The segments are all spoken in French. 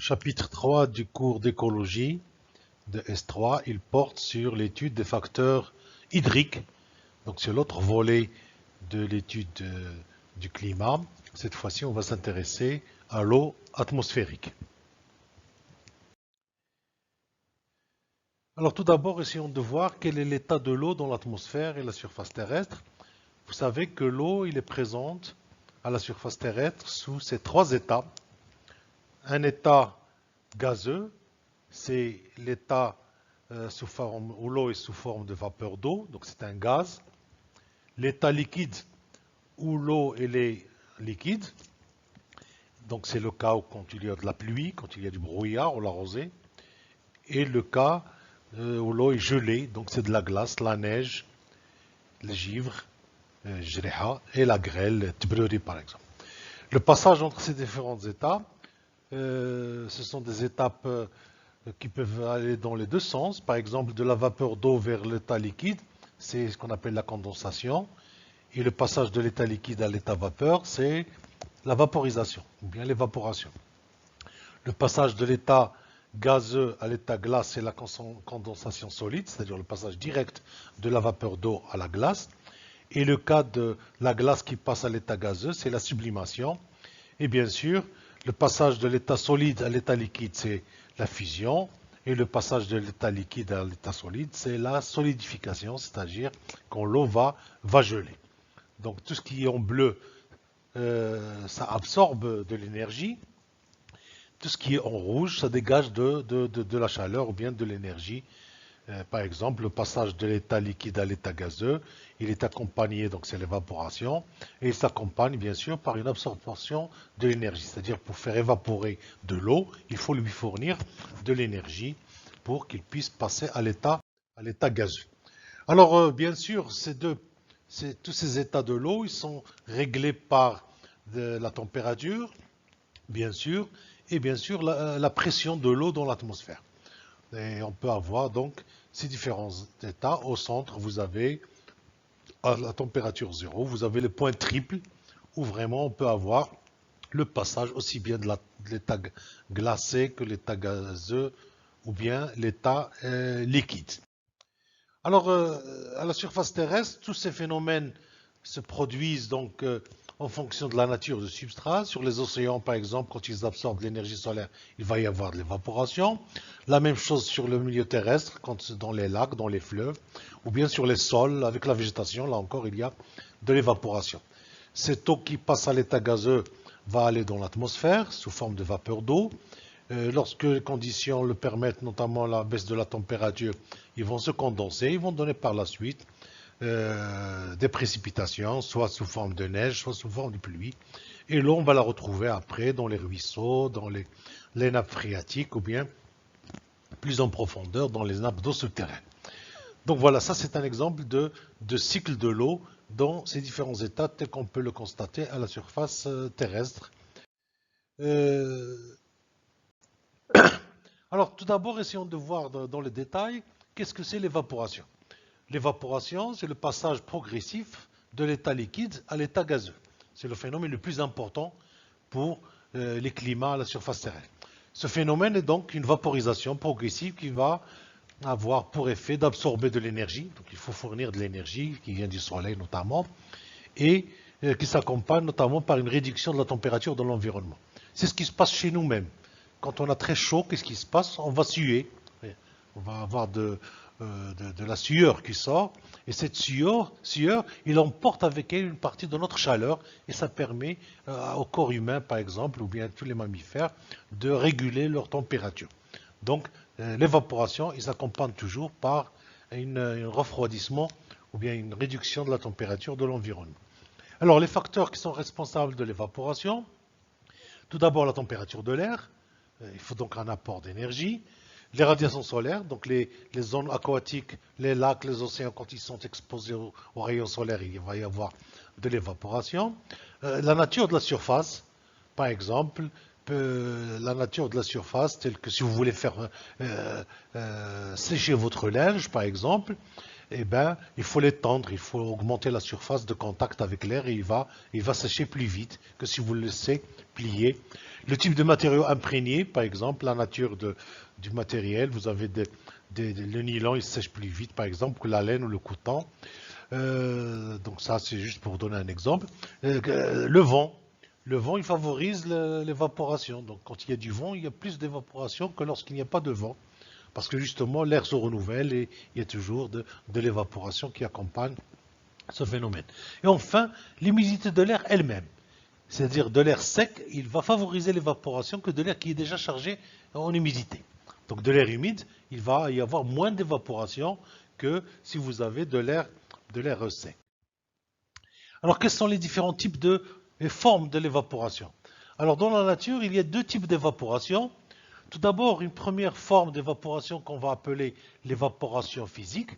Chapitre 3 du cours d'écologie de S3, il porte sur l'étude des facteurs hydriques. Donc c'est l'autre volet de l'étude du climat. Cette fois-ci, on va s'intéresser à l'eau atmosphérique. Alors tout d'abord, essayons de voir quel est l'état de l'eau dans l'atmosphère et la surface terrestre. Vous savez que l'eau, il est présente à la surface terrestre sous ces trois états. Un état gazeux, c'est l'état où l'eau est sous forme de vapeur d'eau, donc c'est un gaz. L'état liquide, où l'eau est liquide, donc c'est le cas quand il y a de la pluie, quand il y a du brouillard ou la rosée. Et le cas où l'eau est gelée, donc c'est de la glace, la neige, le givre, et la grêle, tbruri par exemple. Le passage entre ces différents états, ce sont des étapes qui peuvent aller dans les deux sens. Par exemple, de la vapeur d'eau vers l'état liquide, c'est ce qu'on appelle la condensation. Et le passage de l'état liquide à l'état vapeur, c'est la vaporisation, ou bien l'évaporation. Le passage de l'état gazeux à l'état glace, c'est la condensation solide, c'est-à-dire le passage direct de la vapeur d'eau à la glace. Et le cas de la glace qui passe à l'état gazeux, c'est la sublimation. Et bien sûr, le passage de l'état solide à l'état liquide, c'est la fusion. Et le passage de l'état liquide à l'état solide, c'est la solidification, c'est-à-dire quand l'eau va geler. Donc tout ce qui est en bleu, ça absorbe de l'énergie. Tout ce qui est en rouge, ça dégage de la chaleur ou bien de l'énergie. Par exemple, le passage de l'état liquide à l'état gazeux, il est accompagné, donc c'est l'évaporation, et il s'accompagne bien sûr par une absorption de l'énergie. C'est-à-dire pour faire évaporer de l'eau, il faut lui fournir de l'énergie pour qu'il puisse passer à l'état gazeux. Alors bien sûr, tous ces états de l'eau, ils sont réglés par la température, bien sûr, et bien sûr la pression de l'eau dans l'atmosphère. Et on peut avoir donc ces différents états. Au centre, vous avez à la température zéro, vous avez le point triple où vraiment on peut avoir le passage aussi bien de l'état glacé que l'état gazeux ou bien l'état liquide. Alors, à la surface terrestre, tous ces phénomènes se produisent donc en fonction de la nature du substrat. Sur les océans, par exemple, quand ils absorbent l'énergie solaire, il va y avoir de l'évaporation. La même chose sur le milieu terrestre, quand dans les lacs, dans les fleuves, ou bien sur les sols, avec la végétation, là encore, il y a de l'évaporation. Cette eau qui passe à l'état gazeux va aller dans l'atmosphère sous forme de vapeur d'eau. Lorsque les conditions le permettent, notamment la baisse de la température, ils vont se condenser, ils vont donner par la suite des précipitations, soit sous forme de neige, soit sous forme de pluie. Et l'eau, on va la retrouver après dans les ruisseaux, dans les nappes phréatiques, ou bien plus en profondeur dans les nappes d'eau souterraines. Donc voilà, ça c'est un exemple de cycle de l'eau dans ces différents états tels qu'on peut le constater à la surface terrestre. Alors tout d'abord, essayons de voir dans les détails qu'est-ce que c'est l'évaporation. L'évaporation, c'est le passage progressif de l'état liquide à l'état gazeux. C'est le phénomène le plus important pour les climats à la surface terrestre. Ce phénomène est donc une vaporisation progressive qui va avoir pour effet d'absorber de l'énergie. Donc il faut fournir de l'énergie qui vient du soleil notamment et qui s'accompagne notamment par une réduction de la température de l'environnement. C'est ce qui se passe chez nous-mêmes. Quand on a très chaud, qu'est-ce qui se passe? On va suer. On va avoir de la sueur qui sort. Et cette sueur, il emporte avec elle une partie de notre chaleur. Et ça permet au corps humain, par exemple, ou bien à tous les mammifères, de réguler leur température. Donc, l'évaporation, il s'accompagne toujours par un refroidissement ou bien une réduction de la température de l'environnement. Alors, les facteurs qui sont responsables de l'évaporation, tout d'abord la température de l'air. Il faut donc un apport d'énergie. Les radiations solaires, donc les zones aquatiques, les lacs, les océans, quand ils sont exposés aux rayons solaires, il va y avoir de l'évaporation. La nature de la surface, par exemple, la nature de la surface, telle que si vous voulez faire sécher votre linge, par exemple, eh ben, il faut l'étendre, il faut augmenter la surface de contact avec l'air et il va sécher plus vite que si vous le laissez plier. Le type de matériau imprégné, par exemple, la nature du matériel, vous avez le nylon, il sèche plus vite, par exemple, que la laine ou le coton. Donc ça, c'est juste pour vous donner un exemple. Le vent. Le vent, il favorise l'évaporation. Donc quand il y a du vent, il y a plus d'évaporation que lorsqu'il n'y a pas de vent. Parce que justement, l'air se renouvelle et il y a toujours de l'évaporation qui accompagne ce phénomène. Et enfin, l'humidité de l'air elle-même. C'est-à-dire de l'air sec, il va favoriser l'évaporation que de l'air qui est déjà chargé en humidité. Donc de l'air humide, il va y avoir moins d'évaporation que si vous avez de l'air sec. Alors quels sont les différents types et formes de l'évaporation? Alors dans la nature, il y a deux types d'évaporation. Tout d'abord, une première forme d'évaporation qu'on va appeler l'évaporation physique.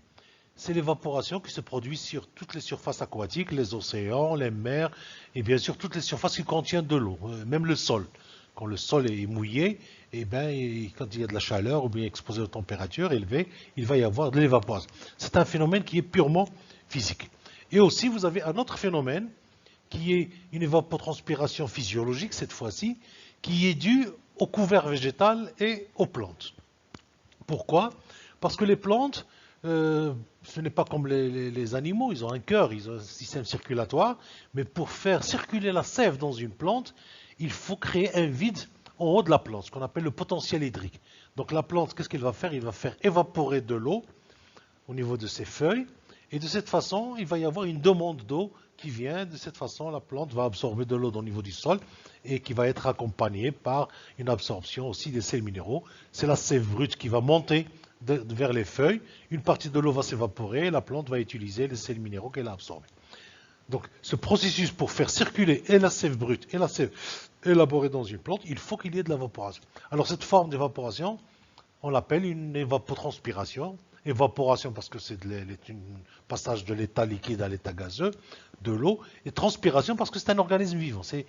C'est l'évaporation qui se produit sur toutes les surfaces aquatiques, les océans, les mers, et bien sûr toutes les surfaces qui contiennent de l'eau, même le sol. Quand le sol est mouillé, et quand il y a de la chaleur ou bien exposé aux températures élevées, il va y avoir de l'évaporation. C'est un phénomène qui est purement physique. Et aussi, vous avez un autre phénomène qui est une évapotranspiration physiologique cette fois-ci, qui est due au couvert végétal et aux plantes. Pourquoi? Parce que les plantes, ce n'est pas comme les animaux, ils ont un cœur, ils ont un système circulatoire, mais pour faire circuler la sève dans une plante, il faut créer un vide en haut de la plante, ce qu'on appelle le potentiel hydrique. Donc la plante, qu'est-ce qu'il va faire? Il va faire évaporer de l'eau au niveau de ses feuilles, et de cette façon, il va y avoir une demande d'eau qui vient. De cette façon, la plante va absorber de l'eau au niveau du sol et qui va être accompagnée par une absorption aussi des sels minéraux. C'est la sève brute qui va monter vers les feuilles. Une partie de l'eau va s'évaporer et la plante va utiliser les sels minéraux qu'elle a absorbés. Donc, ce processus pour faire circuler et la sève brute et la sève élaborée dans une plante, il faut qu'il y ait de l'évaporation. Alors, cette forme d'évaporation, on l'appelle une évapotranspiration. Évaporation parce que c'est un passage de l'état liquide à l'état gazeux de l'eau, et transpiration parce que c'est un organisme vivant. C'est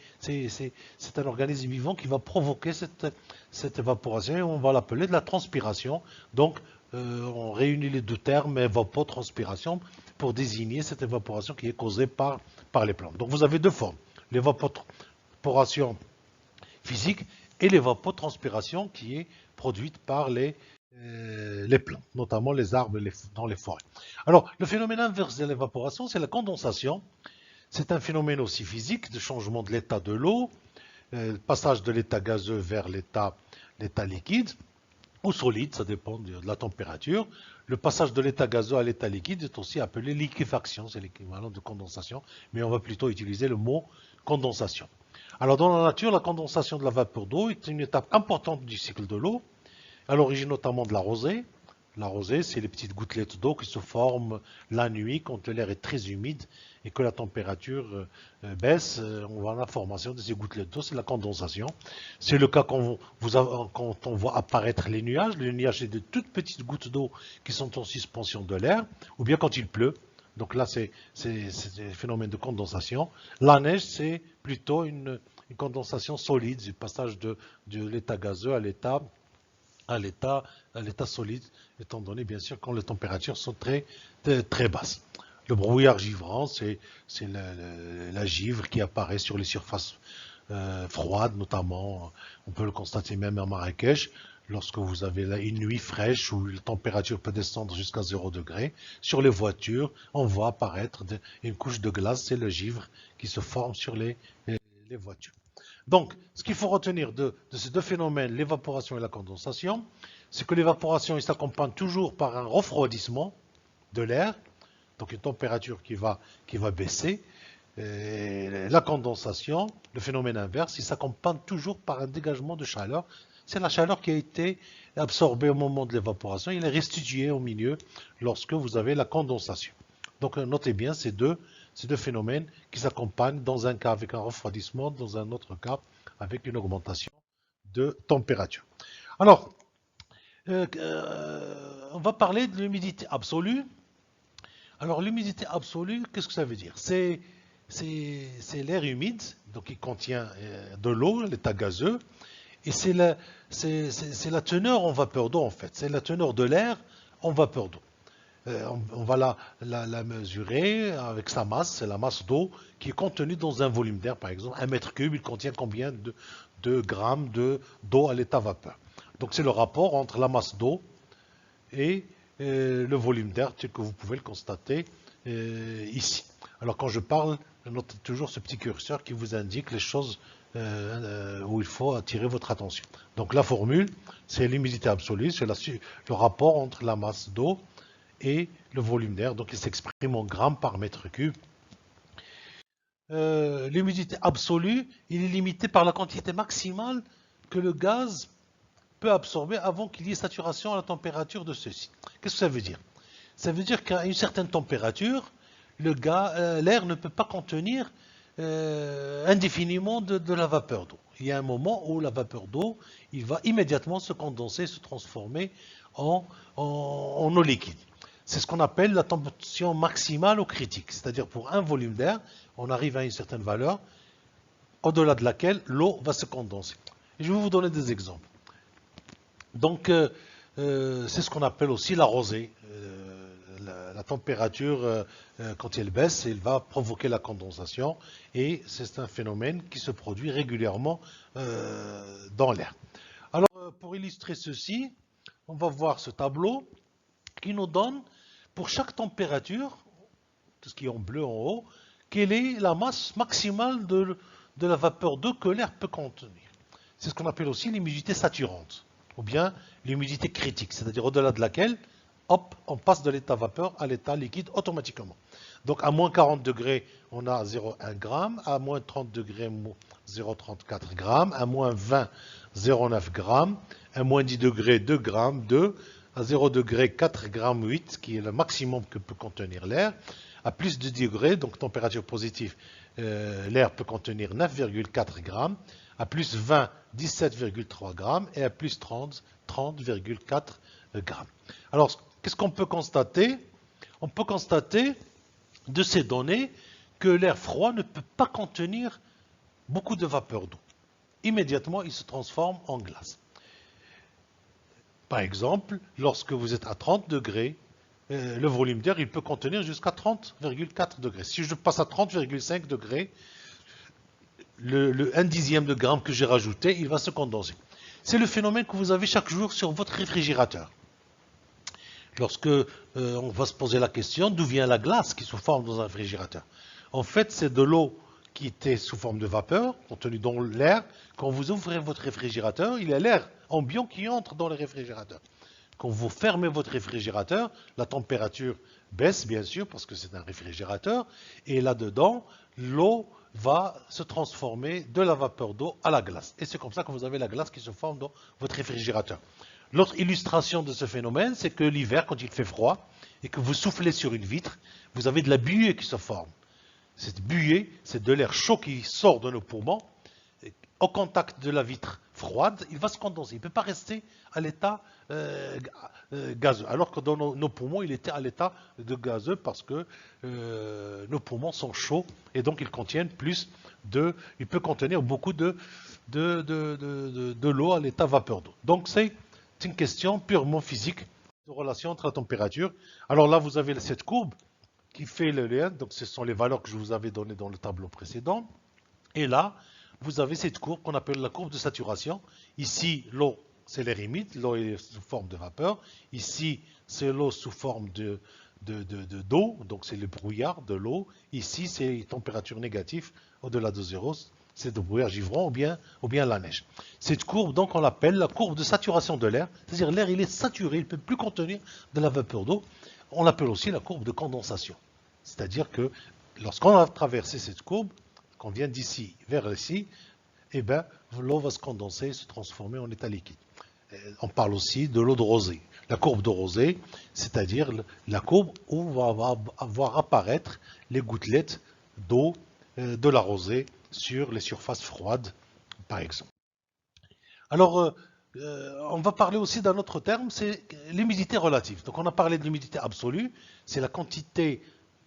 un organisme vivant qui va provoquer cette évaporation et on va l'appeler de la transpiration. Donc on réunit les deux termes, évapotranspiration, pour désigner cette évaporation qui est causée par les plantes. Donc vous avez deux formes, l'évaporation physique et l'évapotranspiration qui est produite par les plantes, notamment les arbres dans les forêts. Alors, le phénomène inverse de l'évaporation, c'est la condensation. C'est un phénomène aussi physique de changement de l'état de l'eau, passage de l'état gazeux vers l'état liquide ou solide, ça dépend de la température. Le passage de l'état gazeux à l'état liquide est aussi appelé liquéfaction, c'est l'équivalent de condensation, mais on va plutôt utiliser le mot condensation. Alors, dans la nature, la condensation de la vapeur d'eau est une étape importante du cycle de l'eau, à l'origine notamment de la rosée. La rosée, c'est les petites gouttelettes d'eau qui se forment la nuit quand l'air est très humide et que la température baisse. On voit la formation de ces gouttelettes d'eau, c'est la condensation. C'est le cas quand on voit apparaître les nuages. Les nuages, c'est de toutes petites gouttes d'eau qui sont en suspension de l'air, ou bien quand il pleut. Donc là, c'est un phénomène de condensation. La neige, c'est plutôt une condensation solide, du passage de l'état gazeux à l'état solide, étant donné bien sûr quand les températures sont très basses. Le brouillard givrant, c'est la givre qui apparaît sur les surfaces froides, notamment, on peut le constater même à Marrakech, lorsque vous avez une nuit fraîche où la température peut descendre jusqu'à 0 degré. Sur les voitures, on voit apparaître une couche de glace, c'est le givre qui se forme sur les voitures. Donc, ce qu'il faut retenir de ces deux phénomènes, l'évaporation et la condensation, c'est que l'évaporation s'accompagne toujours par un refroidissement de l'air, donc une température qui va baisser. Et la condensation, le phénomène inverse, il s'accompagne toujours par un dégagement de chaleur. C'est la chaleur qui a été absorbée au moment de l'évaporation, il est restitué au milieu lorsque vous avez la condensation. Donc notez bien ces deux phénomènes qui s'accompagnent dans un cas avec un refroidissement, dans un autre cas avec une augmentation de température. Alors, on va parler de l'humidité absolue. Alors l'humidité absolue, qu'est-ce que ça veut dire? C'est l'air humide, donc il contient de l'eau, l'état gazeux, et c'est la teneur en vapeur d'eau en fait, c'est la teneur de l'air en vapeur d'eau. on va la mesurer avec sa masse, c'est la masse d'eau qui est contenue dans un volume d'air, par exemple. Un mètre cube, il contient combien de grammes d'eau à l'état vapeur. Donc c'est le rapport entre la masse d'eau et le volume d'air, tel que vous pouvez le constater ici. Alors quand je parle, notez toujours ce petit curseur qui vous indique les choses où il faut attirer votre attention. Donc la formule, c'est l'humidité absolue, c'est le rapport entre la masse d'eau et le volume d'air, donc il s'exprime en grammes par mètre cube. L'humidité absolue, il est limité par la quantité maximale que le gaz peut absorber avant qu'il y ait saturation à la température de ceci. Qu'est-ce que ça veut dire? Ça veut dire qu'à une certaine température, l'air ne peut pas contenir indéfiniment de la vapeur d'eau. Il y a un moment où la vapeur d'eau, il va immédiatement se condenser, se transformer en eau liquide. C'est ce qu'on appelle la tension maximale ou critique. C'est-à-dire pour un volume d'air, on arrive à une certaine valeur au-delà de laquelle l'eau va se condenser. Et je vais vous donner des exemples. Donc, c'est ce qu'on appelle aussi la rosée. La température, quand elle baisse, elle va provoquer la condensation. Et c'est un phénomène qui se produit régulièrement dans l'air. Alors, pour illustrer ceci, on va voir ce tableau qui nous donne, pour chaque température, tout ce qui est en bleu en haut, quelle est la masse maximale de la vapeur d'eau que l'air peut contenir. C'est ce qu'on appelle aussi l'humidité saturante, ou bien l'humidité critique, c'est-à-dire au-delà de laquelle, hop, on passe de l'état vapeur à l'état liquide automatiquement. Donc à moins 40 degrés, on a 0,1 g, à moins 30 degrés, 0,34 g, à moins 20, 0,9 g, à moins 10 degrés, 2 g, 2, à 0 degré, 4 g 8, qui est le maximum que peut contenir l'air. À plus de 10 degrés, donc température positive, l'air peut contenir 9,4 g. À plus 20, 17,3 g. Et à plus 30, 30,4 g. Alors, qu'est-ce qu'on peut constater? On peut constater de ces données que l'air froid ne peut pas contenir beaucoup de vapeur d'eau. Immédiatement, il se transforme en glace. Par exemple, lorsque vous êtes à 30 degrés, le volume d'air, il peut contenir jusqu'à 30,4 degrés. Si je passe à 30,5 degrés, le 1 dixième de gramme que j'ai rajouté, il va se condenser. C'est le phénomène que vous avez chaque jour sur votre réfrigérateur. Lorsque on va se poser la question, d'où vient la glace qui se forme dans un réfrigérateur? En fait, c'est de l'eau qui était sous forme de vapeur, contenue dans l'air. Quand vous ouvrez votre réfrigérateur, il y a l'air ambiant qui entre dans le réfrigérateur. Quand vous fermez votre réfrigérateur, la température baisse, bien sûr, parce que c'est un réfrigérateur, et là-dedans, l'eau va se transformer de la vapeur d'eau à la glace. Et c'est comme ça que vous avez la glace qui se forme dans votre réfrigérateur. L'autre illustration de ce phénomène, c'est que l'hiver, quand il fait froid, et que vous soufflez sur une vitre, vous avez de la buée qui se forme. Cette buée, c'est de l'air chaud qui sort de nos poumons. Au contact de la vitre froide, il va se condenser. Il ne peut pas rester à l'état gazeux. Alors que dans nos poumons, il était à l'état de gazeux parce que nos poumons sont chauds et donc ils contiennent plus de... Il peut contenir beaucoup de l'eau à l'état vapeur d'eau. Donc c'est une question purement physique de relation entre la température. Alors là, vous avez cette courbe qui fait le lien, donc ce sont les valeurs que je vous avais données dans le tableau précédent. Et là, vous avez cette courbe qu'on appelle la courbe de saturation. Ici, l'eau, c'est l'air humide, l'eau est sous forme de vapeur. Ici, c'est l'eau sous forme d'eau, donc c'est le brouillard de l'eau. Ici, c'est température négative, au-delà de zéro, c'est le brouillard givrant ou bien la neige. Cette courbe, donc, on l'appelle la courbe de saturation de l'air, c'est-à-dire l'air, il est saturé, il ne peut plus contenir de la vapeur d'eau. On l'appelle aussi la courbe de condensation. C'est-à-dire que lorsqu'on a traversé cette courbe, qu'on vient d'ici vers ici, eh bien, l'eau va se condenser et se transformer en état liquide. On parle aussi de l'eau de rosée. La courbe de rosée, c'est-à-dire la courbe où va voir apparaître les gouttelettes d'eau de la rosée sur les surfaces froides, par exemple. Alors, on va parler aussi d'un autre terme, c'est l'humidité relative. Donc on a parlé de l'humidité absolue, c'est la quantité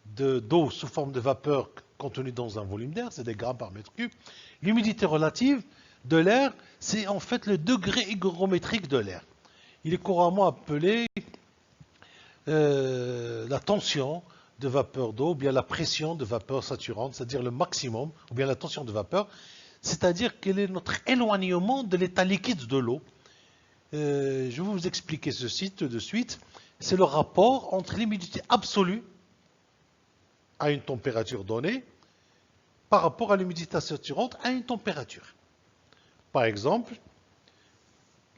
d'eau sous forme de vapeur contenue dans un volume d'air, c'est des grammes par mètre cube. L'humidité relative de l'air, c'est en fait le degré hygrométrique de l'air. Il est couramment appelé la tension de vapeur d'eau, ou bien la pression de vapeur saturante, c'est-à-dire le maximum, ou bien la tension de vapeur, c'est-à-dire quel est notre éloignement de l'état liquide de l'eau. Je vais vous expliquer ceci tout de suite. C'est le rapport entre l'humidité absolue à une température donnée par rapport à l'humidité saturante à une température. Par exemple,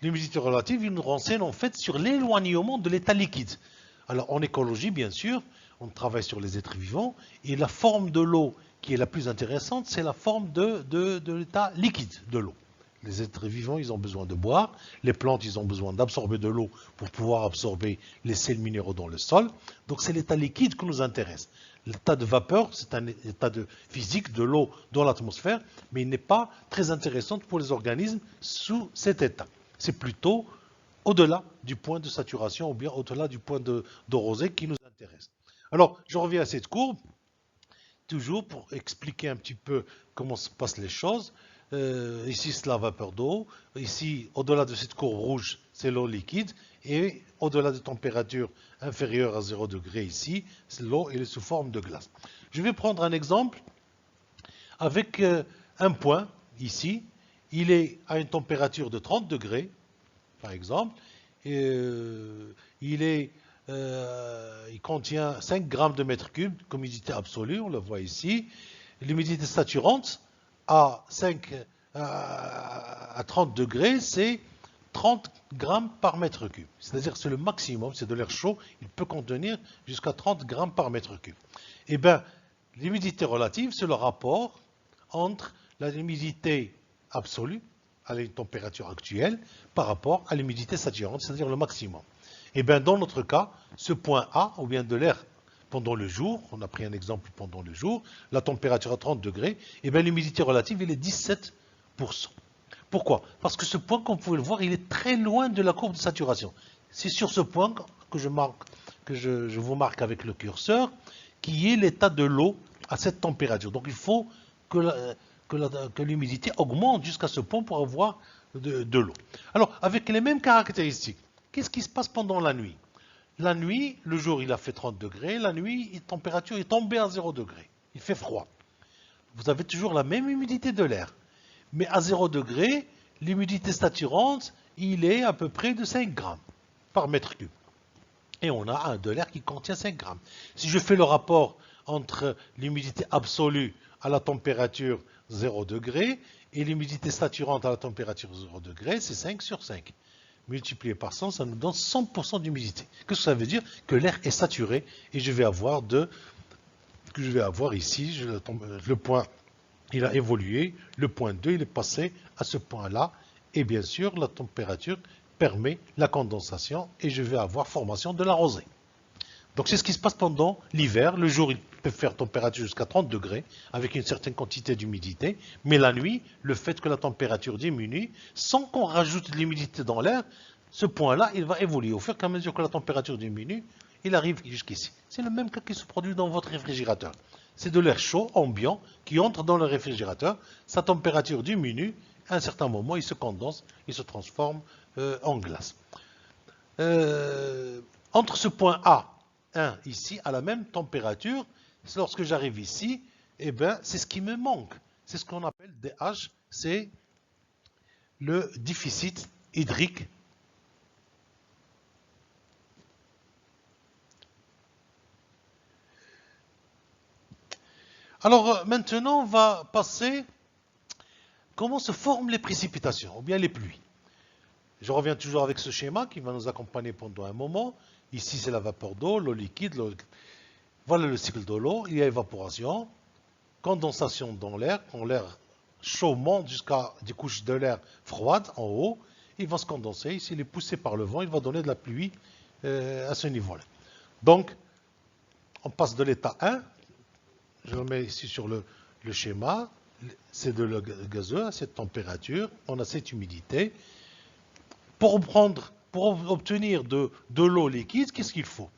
l'humidité relative, il nous renseigne en fait sur l'éloignement de l'état liquide. Alors en écologie, bien sûr, on travaille sur les êtres vivants, et la forme de l'eau qui est la plus intéressante, c'est la forme de l'état liquide de l'eau. Les êtres vivants, ils ont besoin de boire, les plantes, ils ont besoin d'absorber de l'eau pour pouvoir absorber les sels minéraux dans le sol. Donc c'est l'état liquide qui nous intéresse. L'état de vapeur, c'est un état de physique de l'eau dans l'atmosphère, mais il n'est pas très intéressant pour les organismes sous cet état. C'est plutôt au-delà du point de saturation ou bien au-delà du point de rosée qui nous intéresse. Alors, je reviens à cette courbe, toujours pour expliquer un petit peu comment se passent les choses. Ici, c'est la vapeur d'eau. Ici, au-delà de cette courbe rouge, c'est l'eau liquide. Et au-delà de température inférieure à 0 degré ici, l'eau est sous forme de glace. Je vais prendre un exemple avec un point ici. Il est à une température de 30 degrés, par exemple. Il contient 5 grammes de mètre cube d'humidité absolue, on le voit ici. L'humidité saturante à 30 degrés, c'est 30 grammes par mètre cube. C'est-à-dire que c'est le maximum, c'est de l'air chaud, il peut contenir jusqu'à 30 grammes par mètre cube. Eh bien, l'humidité relative, c'est le rapport entre l'humidité absolue à la température actuelle par rapport à l'humidité saturante, c'est-à-dire le maximum. Et bien dans notre cas, ce point A, ou bien de l'air pendant le jour, on a pris un exemple pendant le jour, la température à 30 degrés, et bien l'humidité relative, elle est 17%. Pourquoi? Parce que ce point, comme vous pouvez le voir, il est très loin de la courbe de saturation. C'est sur ce point que je vous marque avec le curseur, qui est l'état de l'eau à cette température. Donc il faut que l'humidité augmente jusqu'à ce point pour avoir de l'eau. Alors, avec les mêmes caractéristiques, qu'est-ce qui se passe pendant la nuit? La nuit, le jour il a fait 30 degrés, la nuit, la température est tombée à 0 degré. Il fait froid. Vous avez toujours la même humidité de l'air. Mais à 0 degré, l'humidité saturante, il est à peu près de 5 grammes par mètre cube. Et on a de l'air qui contient 5 grammes. Si je fais le rapport entre l'humidité absolue à la température 0 degré et l'humidité saturante à la température 0 degré, c'est 5 sur 5. Multiplié par 100, ça nous donne 100% d'humidité. Qu'est-ce que ça veut dire? Que l'air est saturé et je vais avoir ici, le point, il a évolué, le point 2, il est passé à ce point-là, et bien sûr, la température permet la condensation et je vais avoir formation de la rosée. Donc c'est ce qui se passe pendant l'hiver. Le jour, il peut faire température jusqu'à 30 degrés avec une certaine quantité d'humidité. Mais la nuit, le fait que la température diminue, sans qu'on rajoute de l'humidité dans l'air, ce point-là, il va évoluer. Au fur et à mesure que la température diminue, il arrive jusqu'ici. C'est le même cas qui se produit dans votre réfrigérateur. C'est de l'air chaud, ambiant, qui entre dans le réfrigérateur. Sa température diminue. À un certain moment, il se condense, il se transforme en glace. Entre ce point A, 1 ici, à la même température, lorsque j'arrive ici, eh bien, c'est ce qui me manque. C'est ce qu'on appelle DH, c'est le déficit hydrique. Alors maintenant, on va passer comment se forment les précipitations, ou bien les pluies. Je reviens toujours avec ce schéma qui va nous accompagner pendant un moment. Ici, c'est la vapeur d'eau, l'eau liquide. Voilà le cycle de l'eau. Il y a évaporation, condensation dans l'air. Quand l'air chaud monte jusqu'à des couches de l'air froide en haut, il va se condenser. Ici, il est poussé par le vent. Il va donner de la pluie à ce niveau-là. Donc, on passe de l'état 1. Je le mets ici sur le schéma. C'est de l'eau gazeuse à cette température. On a cette humidité. Pour obtenir de l'eau liquide, qu'est-ce qu'il faut?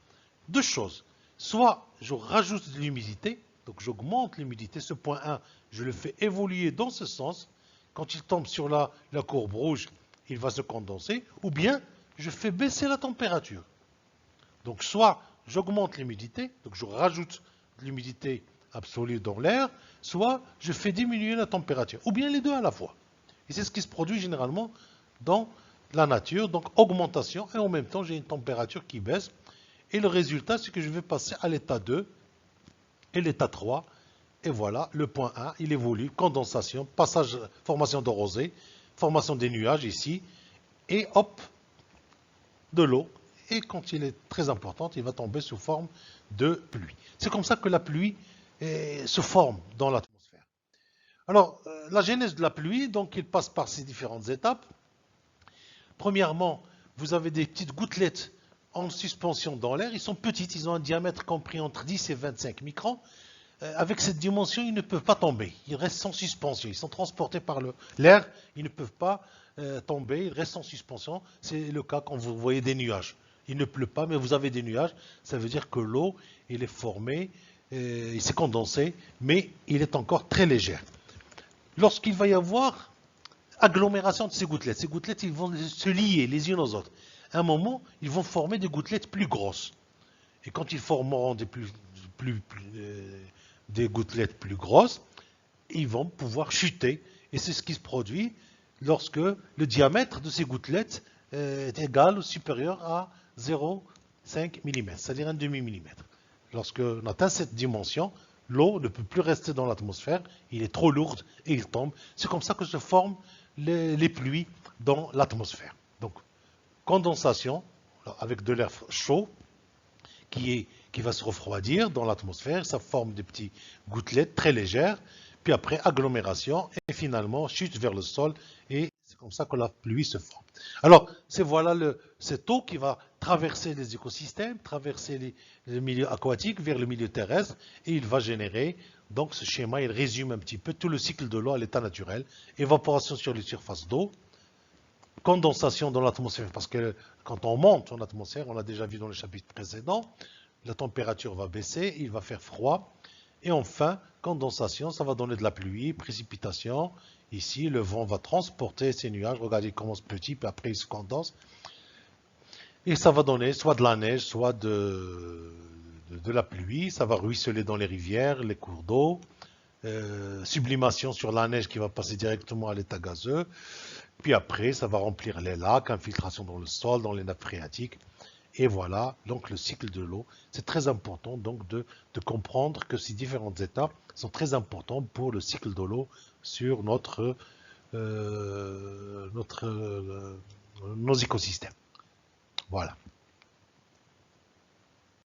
Deux choses. Soit je rajoute de l'humidité, donc j'augmente l'humidité. Ce point 1, je le fais évoluer dans ce sens. Quand il tombe sur la courbe rouge, il va se condenser. Ou bien, je fais baisser la température. Donc soit j'augmente l'humidité, donc je rajoute de l'humidité absolue dans l'air, soit je fais diminuer la température, ou bien les deux à la fois. Et c'est ce qui se produit généralement dans la nature, donc augmentation, et en même temps j'ai une température qui baisse. Et le résultat, c'est que je vais passer à l'état 2 et l'état 3. Et voilà, le point 1, il évolue, condensation, passage, formation de rosée, formation des nuages ici, et hop, de l'eau. Et quand il est très important, il va tomber sous forme de pluie. C'est comme ça que la pluie se forme dans l'atmosphère. Alors, la genèse de la pluie, donc il passe par ces différentes étapes. Premièrement, vous avez des petites gouttelettes en suspension dans l'air. Ils sont petites, ils ont un diamètre compris entre 10 et 25 microns. Avec cette dimension, ils ne peuvent pas tomber. Ils restent en suspension. Ils sont transportés par l'air. Ils ne peuvent pas tomber. Ils restent en suspension. C'est le cas quand vous voyez des nuages. Il ne pleut pas, mais vous avez des nuages. Ça veut dire que l'eau, il est formée, il s'est condensé, mais il est encore très léger. Lorsqu'il va y avoir agglomération de ces gouttelettes, ils vont se lier les unes aux autres. À un moment, ils vont former des gouttelettes plus grosses. Et quand ils formeront des gouttelettes plus grosses, ils vont pouvoir chuter. Et c'est ce qui se produit lorsque le diamètre de ces gouttelettes est égal ou supérieur à 0,5 mm, c'est-à-dire un demi-millimètre. Lorsqu'on atteint cette dimension, l'eau ne peut plus rester dans l'atmosphère, il est trop lourde et il tombe. C'est comme ça que se forment les pluies dans l'atmosphère. Donc, condensation avec de l'air chaud qui va se refroidir dans l'atmosphère, ça forme des petites gouttelettes très légères, puis après agglomération et finalement chute vers le sol et c'est comme ça que la pluie se forme. Alors, c'est voilà cette eau qui va traverser les écosystèmes, traverser les milieux aquatiques vers le milieu terrestre et il va générer, donc ce schéma, il résume un petit peu tout le cycle de l'eau à l'état naturel, évaporation sur les surfaces d'eau, condensation dans l'atmosphère, parce que quand on monte en atmosphère, on l'a déjà vu dans le chapitre précédent, la température va baisser, il va faire froid, et enfin, condensation, ça va donner de la pluie, précipitation. Ici, le vent va transporter ces nuages. Regardez, il commence petit, puis après il se condense. Et ça va donner soit de la neige, soit de la pluie. Ça va ruisseler dans les rivières, les cours d'eau. Sublimation sur la neige qui va passer directement à l'état gazeux. Puis après, ça va remplir les lacs, infiltration dans le sol, dans les nappes phréatiques. Et voilà, donc le cycle de l'eau. C'est très important donc de comprendre que ces différentes étapes sont très importantes pour le cycle de l'eau sur nos écosystèmes. Voilà.